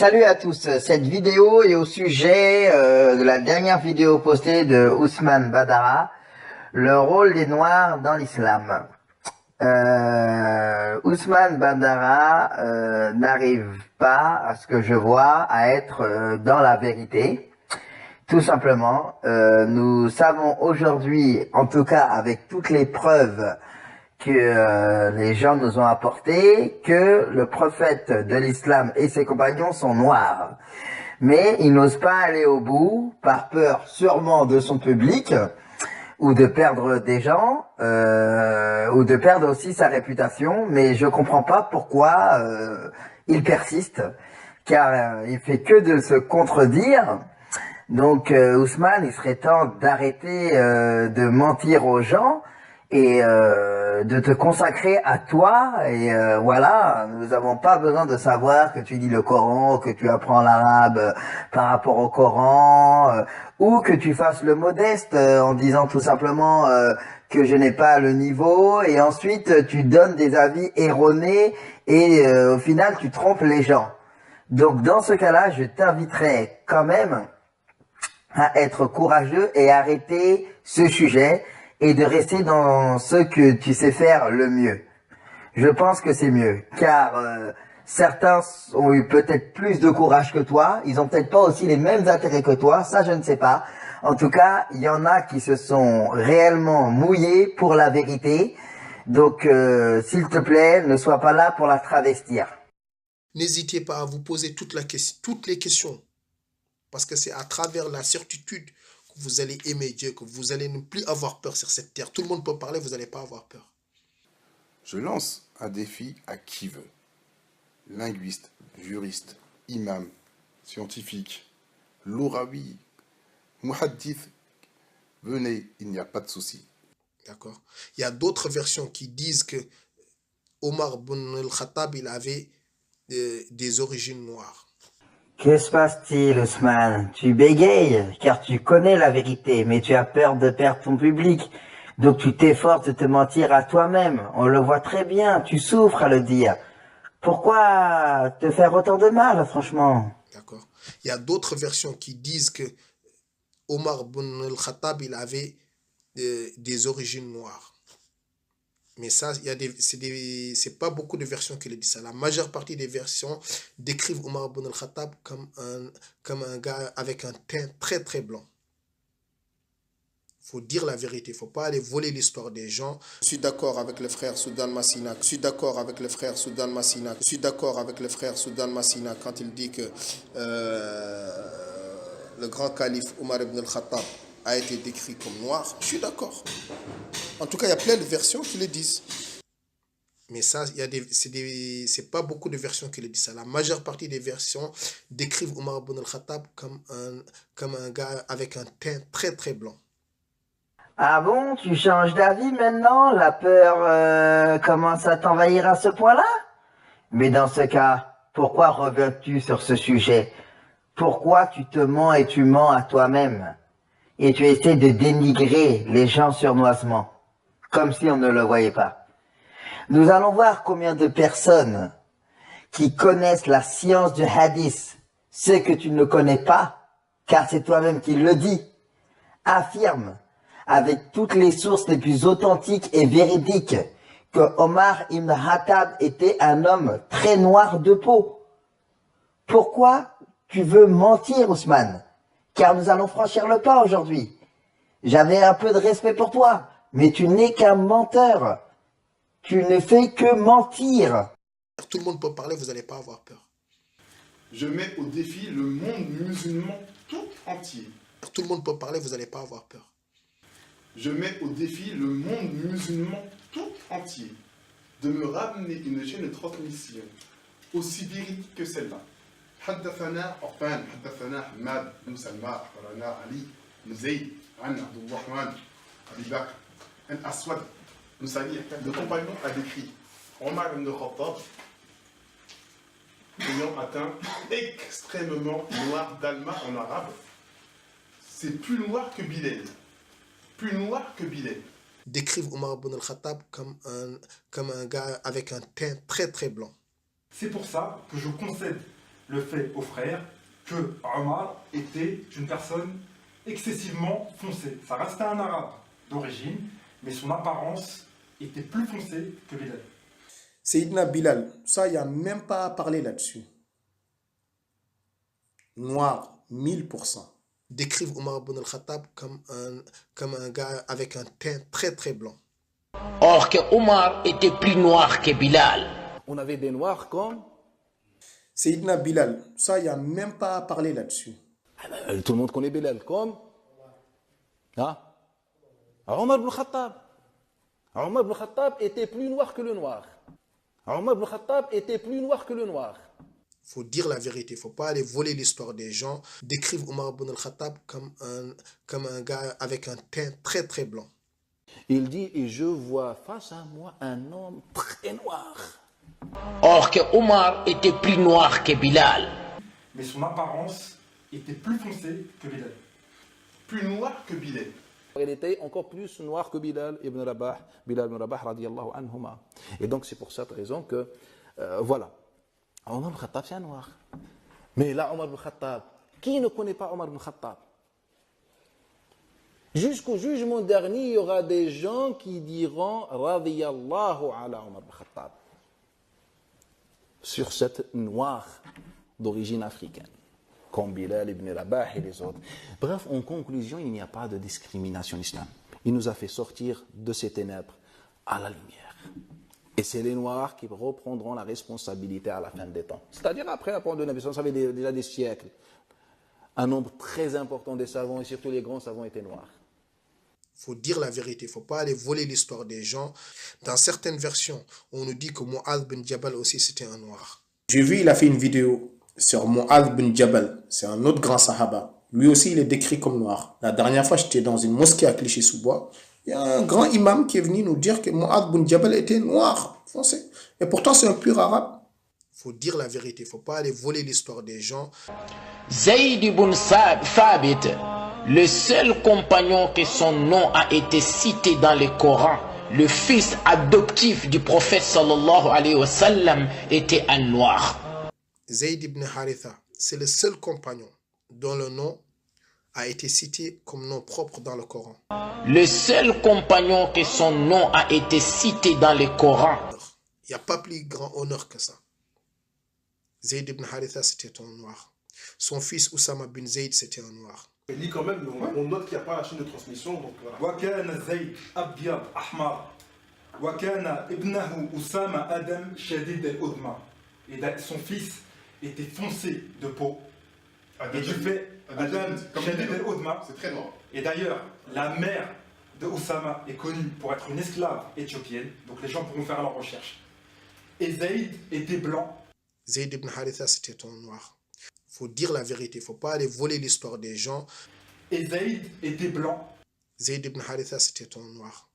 Salut à tous, cette vidéo est au sujet de la dernière vidéo postée de Ousmane Badara, le rôle des Noirs dans l'islam. Ousmane Badara n'arrive pas, à ce que je vois, à être dans la vérité. Tout simplement, nous savons aujourd'hui, en tout cas avec toutes les preuves que les gens nous ont apporté, que le prophète de l'islam et ses compagnons sont noirs. Mais il n'ose pas aller au bout, par peur sûrement de son public, ou de perdre des gens, ou de perdre aussi sa réputation. Mais je comprends pas pourquoi il persiste, car il fait que de se contredire. Donc Ousmane, il serait temps d'arrêter de mentir aux gens et de te consacrer à toi. Et voilà, nous n'avons pas besoin de savoir que tu lis le Coran, que tu apprends l'arabe par rapport au Coran, ou que tu fasses le modeste en disant tout simplement que je n'ai pas le niveau, et ensuite tu donnes des avis erronés et au final tu trompes les gens. Donc dans ce cas-là, je t'inviterai quand même à être courageux et arrêter ce sujet et de rester dans ce que tu sais faire le mieux. Je pense que c'est mieux, car certains ont eu peut-être plus de courage que toi, ils ont peut-être pas aussi les mêmes intérêts que toi, ça je ne sais pas. En tout cas, il y en a qui se sont réellement mouillés pour la vérité, donc s'il te plaît, ne sois pas là pour la travestir. N'hésitez pas à vous poser toutes les questions, parce que c'est à travers la certitude que vous allez aimer Dieu, que vous allez ne plus avoir peur sur cette terre. Tout le monde peut parler, vous n'allez pas avoir peur. Je lance un défi à qui veut. Linguiste, juriste, imam, scientifique, louraoui, muhaddith, venez, il n'y a pas de souci. D'accord. Il y a d'autres versions qui disent que Omar ibn al-Khattab, il avait des origines noires. Que se passe-t-il, Ousmane? Tu bégayes, car tu connais la vérité, mais tu as peur de perdre ton public. Donc tu t'efforces de te mentir à toi-même. On le voit très bien, tu souffres à le dire. Pourquoi te faire autant de mal, franchement? D'accord. Il y a d'autres versions qui disent que Omar ibn al-Khattab, il avait des origines noires. Mais ça, c'est pas beaucoup de versions qui le disent ça. La majeure partie des versions décrivent Omar ibn al-Khattab comme un gars avec un teint très très blanc. Il faut dire la vérité, il ne faut pas aller voler l'histoire des gens. Je suis d'accord avec le frère Soudan Massina. Je suis d'accord avec le frère Soudan Massina. Je suis d'accord avec le frère Soudan Massina quand il dit que le grand calife Omar ibn al-Khattab a été décrit comme noir. Je suis d'accord. En tout cas, il y a plein de versions qui le disent. Mais ça, c'est pas beaucoup de versions qui le disent ça. La majeure partie des versions décrivent Omar ibn al-Khattab comme un gars avec un teint très très blanc. Ah bon, tu changes d'avis maintenant? La peur commence à t'envahir à ce point-là? Mais dans ce cas, pourquoi reviens-tu sur ce sujet? Pourquoi tu te mens et tu mens à toi-même? Et tu essaies de dénigrer les gens sournoisement, comme si on ne le voyait pas. Nous allons voir combien de personnes qui connaissent la science du hadith, ce que tu ne connais pas, car c'est toi-même qui le dis, affirment avec toutes les sources les plus authentiques et véridiques que Omar ibn Khattab était un homme très noir de peau. Pourquoi tu veux mentir, Ousmane? Car nous allons franchir le pas aujourd'hui. J'avais un peu de respect pour toi, mais tu n'es qu'un menteur. Tu ne fais que mentir. Tout le monde peut parler, vous n'allez pas avoir peur. Je mets au défi le monde musulman tout entier. Tout le monde peut parler, vous n'allez pas avoir peur. Je mets au défi le monde musulman tout entier de me ramener une chaîne de transmission aussi véridique que celle-là. حدثنا عفان حدثنا حماد بن سلمى أخبرنا علي بن زيد عن عبد الرحمن أبي بكر الأسود بن سريع. Le compagnon a décrit Omar ibn Khattab ayant atteint extrêmement noir d'Alma en arabe. C'est plus noir que Bilal. Plus noir que Bilal. Décrivent Omar ibn al-Khattab comme un gars avec un teint très très blanc. C'est pour ça que je concède le fait aux frères que Omar était une personne excessivement foncée. Ça restait un arabe d'origine, mais son apparence était plus foncée que Bilal. Sayyidina Bilal, ça, il n'y a même pas à parler là-dessus. Noir, 1000%. Décrivent Omar ibn al-Khattab comme un gars avec un teint très très blanc. Or que Omar était plus noir que Bilal. On avait des noirs comme... Sayyidina Bilal, ça, il n'y a même pas à parler là-dessus. Tout le monde connaît Bilal comme... Hein? Omar ibn Khattab. Omar ibn Khattab était plus noir que le noir. Omar ibn Khattab était plus noir que le noir. Il faut dire la vérité, il ne faut pas aller voler l'histoire des gens. Décrivent Omar ibn al-Khattab comme un gars avec un teint très très blanc. Il dit, et je vois face à moi un homme très noir. Or que Omar était plus noir que Bilal. Mais son apparence était plus foncée que Bilal. Plus noir que Bilal. Il était encore plus noir que Bilal ibn Rabah, Bilal ibn Rabah radiyallahu anhuma. Et donc c'est pour cette raison que, voilà, Omar ibn Khattab c'est un noir. Mais là, Omar ibn Khattab, qui ne connaît pas Omar ibn Khattab? Jusqu'au jugement dernier, il y aura des gens qui diront radiyallahu ala Omar ibn Khattab sur cette noire d'origine africaine, comme Bilal ibn Rabah et les autres. Bref, en conclusion, il n'y a pas de discrimination islam. Il nous a fait sortir de ces ténèbres à la lumière. Et c'est les Noirs qui reprendront la responsabilité à la fin des temps. C'est-à-dire après la pente de Nabi, ça fait déjà des siècles. Un nombre très important des savants, et surtout les grands savants, étaient noirs. Il faut dire la vérité, il ne faut pas aller voler l'histoire des gens. Dans certaines versions, on nous dit que Mu'adh bin Jabal aussi c'était un noir. J'ai vu, il a fait une vidéo sur Mu'adh bin Jabal. C'est un autre grand sahaba. Lui aussi, il est décrit comme noir. La dernière fois, j'étais dans une mosquée à Clichy-sous-Bois. Il y a un grand imam qui est venu nous dire que Mu'adh bin Jabal était noir, foncé. Et pourtant, c'est un pur arabe. Il faut dire la vérité, il ne faut pas aller voler l'histoire des gens. Zayd ibn Thabit, le seul compagnon que son nom a été cité dans le Coran, le fils adoptif du prophète sallallahu alayhi wa sallam, était un noir. Zayd ibn Haritha, c'est le seul compagnon dont le nom a été cité comme nom propre dans le Coran. Le seul compagnon que son nom a été cité dans le Coran. Il n'y a pas plus grand honneur que ça. Zayd ibn Haritha, c'était un noir. Son fils Oussama bin Zayd, c'était un noir. Il lit quand même, mais on note qu'il n'y a pas la chaîne de transmission. Donc voilà. وكان زيد أبيض أحمر وكان ابنه أسامة آدم شديد الأدمى. Et son fils était foncé de peau. Et du fait, Adam Shadid al-Udma, c'est très noir. Et d'ailleurs, la mère de Oussama est connue pour être une esclave éthiopienne. Donc les gens pourront faire leur recherche. Et Zayd était blanc. Zayd ibn Haritha, c'était un noir. Il faut dire la vérité, il ne faut pas aller voler l'histoire des gens. Et Zayd était blanc. Zayd ibn Haritha, c'était un noir.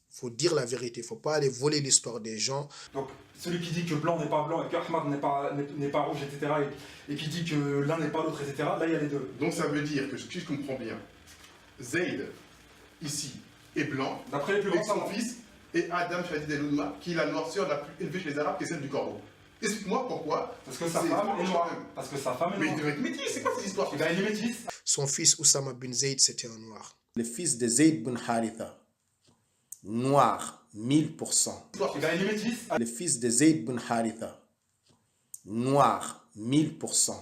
Il faut dire la vérité, il ne faut pas aller voler l'histoire des gens. Donc celui qui dit que blanc n'est pas blanc et que Ahmad n'est pas rouge, etc. Et qui dit que l'un n'est pas l'autre, etc. Là, il y a les deux. Donc ça veut dire que, si je comprends bien, Zayd, ici, est blanc, d'après les plus avec grands son fils, et Adam Shadid el-Oudma, qui est la noirceur la plus élevée chez les Arabes, qui est celle du corbeau. Explique-moi pourquoi. Parce que sa femme est noire. Parce que sa femme est Mais il noire. devait être métis, c'est quoi cette histoire? Eh ben, il est métis. Son fils Oussama bin Zayd, c'était un noir. Le fils de Zayd bin Haritha, noir, 1000%. Eh ben, il est métis. Le fils de Zayd bin Haritha, noir, 1000%.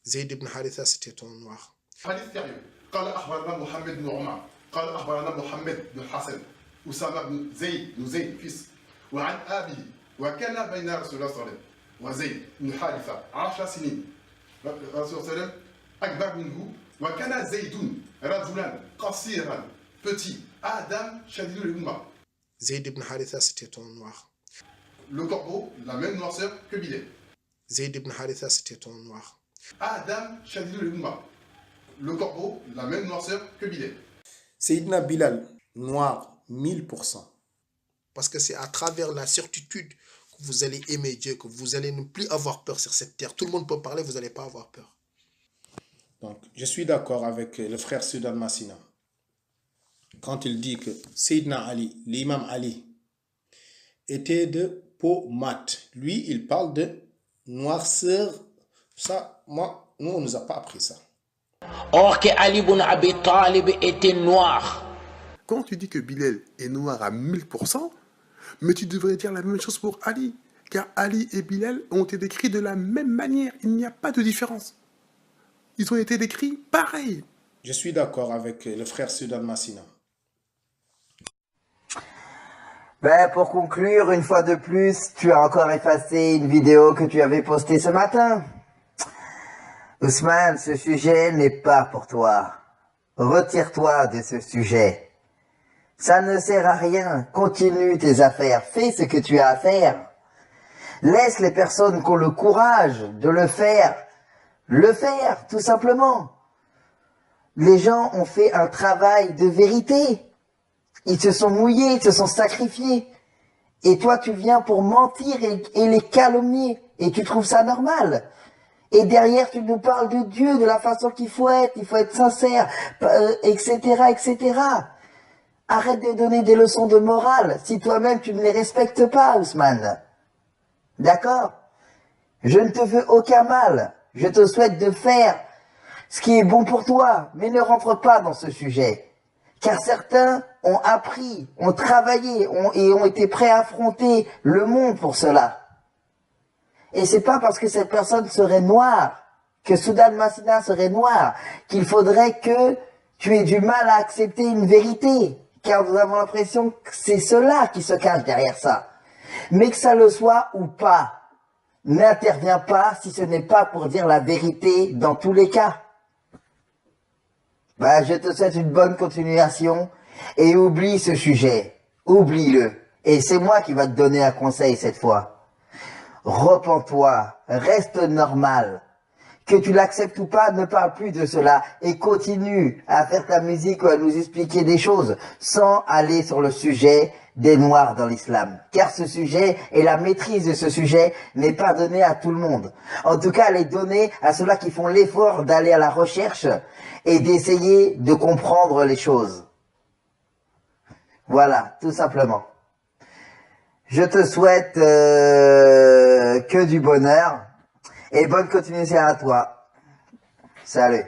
Zayd ibn Haritha, c'était un noir. حديث sérieux. قال أخبرنا محمد بن عمر قال أخبرنا محمد بن الحسن أسامة بن زيد fils وعن أبيه وكان بين رسول الله صلى الله عليه وسلم وزيد بن حارثة 10 سنين الرسول صلى الله عليه وسلم أكبر منه وكان زيد رجلا قصيرا petit Adam شديد الأمة. Zayd ibn Haritha, c'était un noir. Le corbeau, la même noirceur que Bilal. Zayd ibn Haritha, c'était un noir. Adam شديد الأمة. Le corbeau, la même noirceur que Bilal. Sayyidina Bilal, noir, 1000%. Parce que c'est à travers la certitude que vous allez aimer Dieu, que vous allez ne plus avoir peur sur cette terre. Tout le monde peut parler, vous n'allez pas avoir peur. Donc, je suis d'accord avec le frère Sudan Massina quand il dit que Sayyidina Ali, l'imam Ali, était de peau mate. Lui, il parle de noirceur Ça, nous, on ne nous a pas appris ça. Or que Ali ibn Abi Talib était noir. Quand tu dis que Bilal est noir à 1000%, mais tu devrais dire la même chose pour Ali. Car Ali et Bilal ont été décrits de la même manière. Il n'y a pas de différence. Ils ont été décrits pareil. Je suis d'accord avec le frère Sudan Massina. Ben, pour conclure, une fois de plus, tu as encore effacé une vidéo que tu avais postée ce matin. Ousmane, ce sujet n'est pas pour toi. Retire-toi de ce sujet. Ça ne sert à rien. Continue tes affaires. Fais ce que tu as à faire. Laisse les personnes qui ont le courage de le faire, tout simplement. Les gens ont fait un travail de vérité. Ils se sont mouillés, ils se sont sacrifiés. Et toi, tu viens pour mentir et les calomnier. Et tu trouves ça normal. Et derrière, tu nous parles de Dieu, de la façon qu'il faut être. Il faut être sincère, etc., etc. Arrête de donner des leçons de morale si toi-même tu ne les respectes pas, Ousmane. D'accord? Je ne te veux aucun mal. Je te souhaite de faire ce qui est bon pour toi, mais ne rentre pas dans ce sujet. Car certains ont appris, ont travaillé et ont été prêts à affronter le monde pour cela. Et c'est pas parce que cette personne serait noire, que Soudan Massina serait noir, qu'il faudrait que tu aies du mal à accepter une vérité. Car nous avons l'impression que c'est cela qui se cache derrière ça. Mais que ça le soit ou pas, n'interviens pas si ce n'est pas pour dire la vérité dans tous les cas. Ben, je te souhaite une bonne continuation et oublie ce sujet. Oublie-le. Et c'est moi qui va te donner un conseil cette fois. Repens-toi, reste normal. Que tu l'acceptes ou pas, ne parle plus de cela et continue à faire ta musique ou à nous expliquer des choses sans aller sur le sujet des Noirs dans l'islam. Car ce sujet et la maîtrise de ce sujet n'est pas donnée à tout le monde. En tout cas, elle est donnée à ceux-là qui font l'effort d'aller à la recherche et d'essayer de comprendre les choses. Voilà, tout simplement. Je te souhaite que du bonheur et bonne continuation à toi. Salut.